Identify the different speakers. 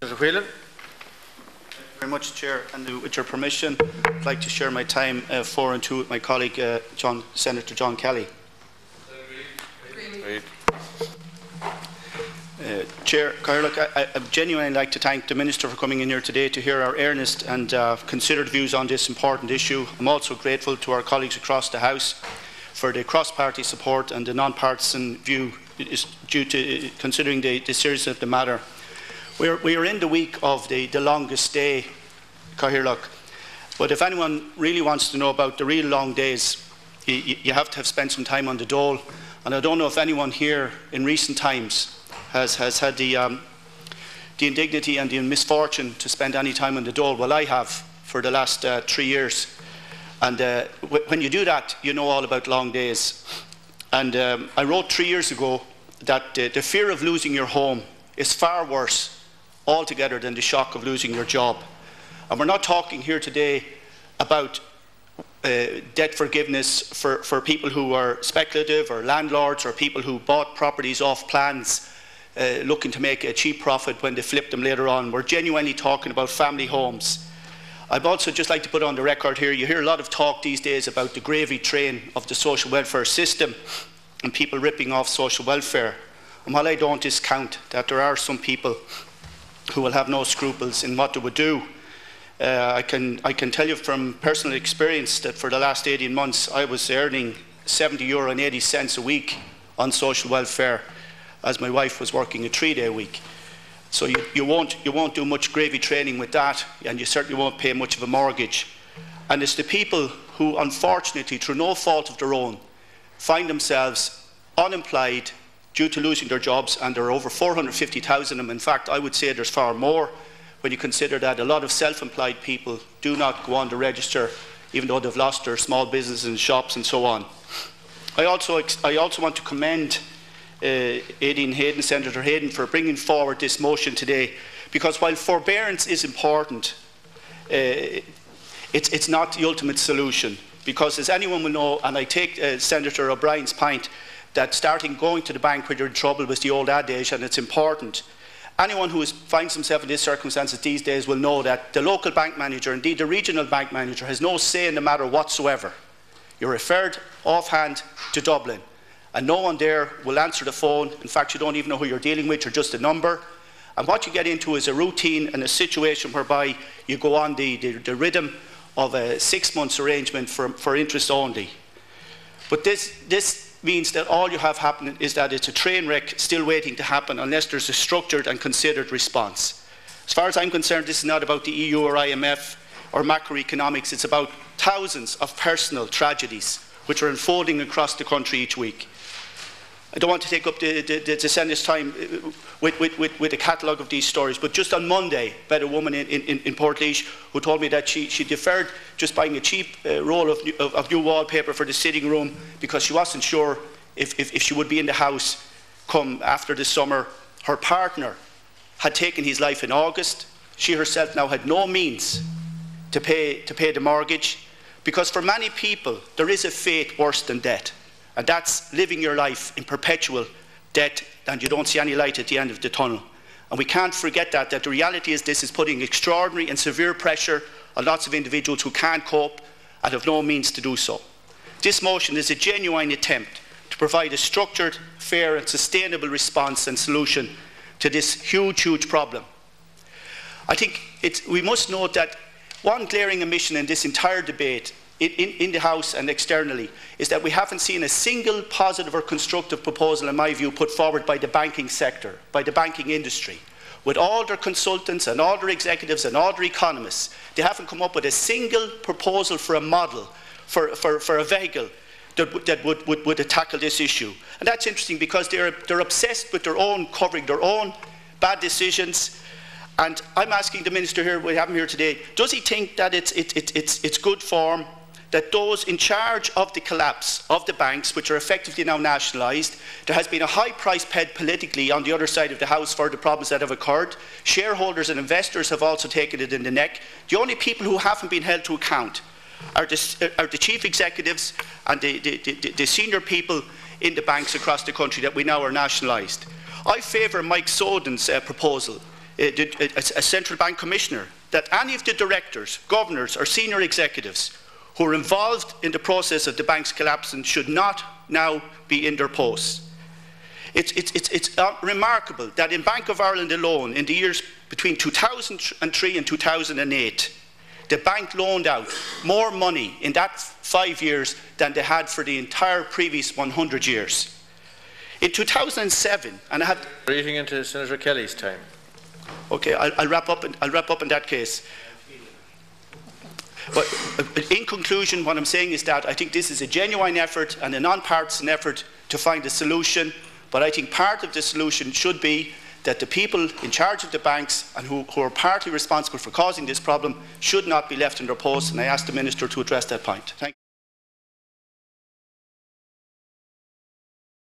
Speaker 1: Mr. Whelan.
Speaker 2: Thank you very much, Chair. And with your permission, I'd like to share my time 4 and 2 with my colleague, Senator John Kelly.
Speaker 1: Agreed.
Speaker 2: Chair, I genuinely like to thank the Minister for coming in here today to hear our earnest and considered views on this important issue. I'm also grateful to our colleagues across the House for the cross-party support and the non-partisan view due to considering the seriousness of the matter. We are in the week of the longest day, Cathaoirleach, but if anyone really wants to know about the real long days, you have to have spent some time on the dole. And I don't know if anyone here in recent times has had the indignity and the misfortune to spend any time on the dole. Well, I have for the last 3 years. And when you do that, you know all about long days. And I wrote 3 years ago that the fear of losing your home is far worse altogether than the shock of losing your job. And we're not talking here today about debt forgiveness for people who are speculative or landlords or people who bought properties off plans looking to make a cheap profit when they flip them later on. We're genuinely talking about family homes. I'd also just like to put on the record here, you hear a lot of talk these days about the gravy train of the social welfare system and people ripping off social welfare. And while I don't discount that there are some people who will have no scruples in what they would do, I can tell you from personal experience that for the last 18 months I was earning €70.80 a week on social welfare as my wife was working a 3-day week. So you won't do much gravy training with that, and you certainly won't pay much of a mortgage. And it's the people who unfortunately, through no fault of their own, find themselves unemployed due to losing their jobs, and there are over 450,000 of them. In fact, I would say there's far more when you consider that a lot of self-employed people do not go on the register even though they've lost their small businesses and shops and so on. I also want to commend Senator Hayden for bringing forward this motion today, because while forbearance is important, it's not the ultimate solution, because as anyone will know, and I take Senator O'Brien's point that going to the bank when you're in trouble was the old adage, and it's important. Anyone who finds himself in these circumstances these days will know that the local bank manager, indeed the regional bank manager, has no say in the matter whatsoever. You're referred offhand to Dublin, and no one there will answer the phone. In fact, you don't even know who you're dealing with, you're just a number. And what you get into is a routine and a situation whereby you go on the rhythm of a 6 months arrangement for interest only. But this means that all you have happening is that it's a train wreck still waiting to happen unless there's a structured and considered response. As far as I'm concerned, this is not about the EU or IMF or macroeconomics. It's about thousands of personal tragedies which are unfolding across the country each week. I don't want to take up the Senate's time with a catalogue of these stories, but just on Monday, I met a woman in Portlaoise who told me that she deferred just buying a cheap roll of new wallpaper for the sitting room because she wasn't sure if she would be in the house come after the summer. Her partner had taken his life in August. She herself now had no means to pay the mortgage, because for many people there is a fate worse than death. And that's living your life in perpetual debt, and you don't see any light at the end of the tunnel. And we can't forget that the reality is this is putting extraordinary and severe pressure on lots of individuals who can't cope and have no means to do so. This motion is a genuine attempt to provide a structured, fair and sustainable response and solution to this huge problem. I think we must note that one glaring omission in this entire debate in the House and externally is that we haven't seen a single positive or constructive proposal, in my view, put forward by the banking sector, by the banking industry. With all their consultants and all their executives and all their economists, they haven't come up with a single proposal for a model, for a vehicle that would tackle this issue. And that's interesting because they're obsessed with their own covering their own bad decisions. And I'm asking the Minister here, we have him here today, does he think that it's good form that those in charge of the collapse of the banks, which are effectively now nationalised, there has been a high price paid politically on the other side of the House for the problems that have occurred. Shareholders and investors have also taken it in the neck. The only people who haven't been held to account are the chief executives and the senior people in the banks across the country that we now are nationalised. I favour Mike Soden's proposal. a central bank commissioner, that any of the directors, governors or senior executives who are involved in the process of the bank's collapsing should not now be in their posts. It's remarkable that in Bank of Ireland alone, in the years between 2003 and 2008, the bank loaned out more money in that 5 years than they had for the entire previous 100 years. In 2007, and I have...
Speaker 1: We're eating into Senator Kelly's time.
Speaker 2: Okay, I'll wrap up in that case. But in conclusion, what I'm saying is that I think this is a genuine effort and a non-partisan effort to find a solution. But I think part of the solution should be that the people in charge of the banks and who are partly responsible for causing this problem should not be left in their posts. And I ask the Minister to address that point. Thank you.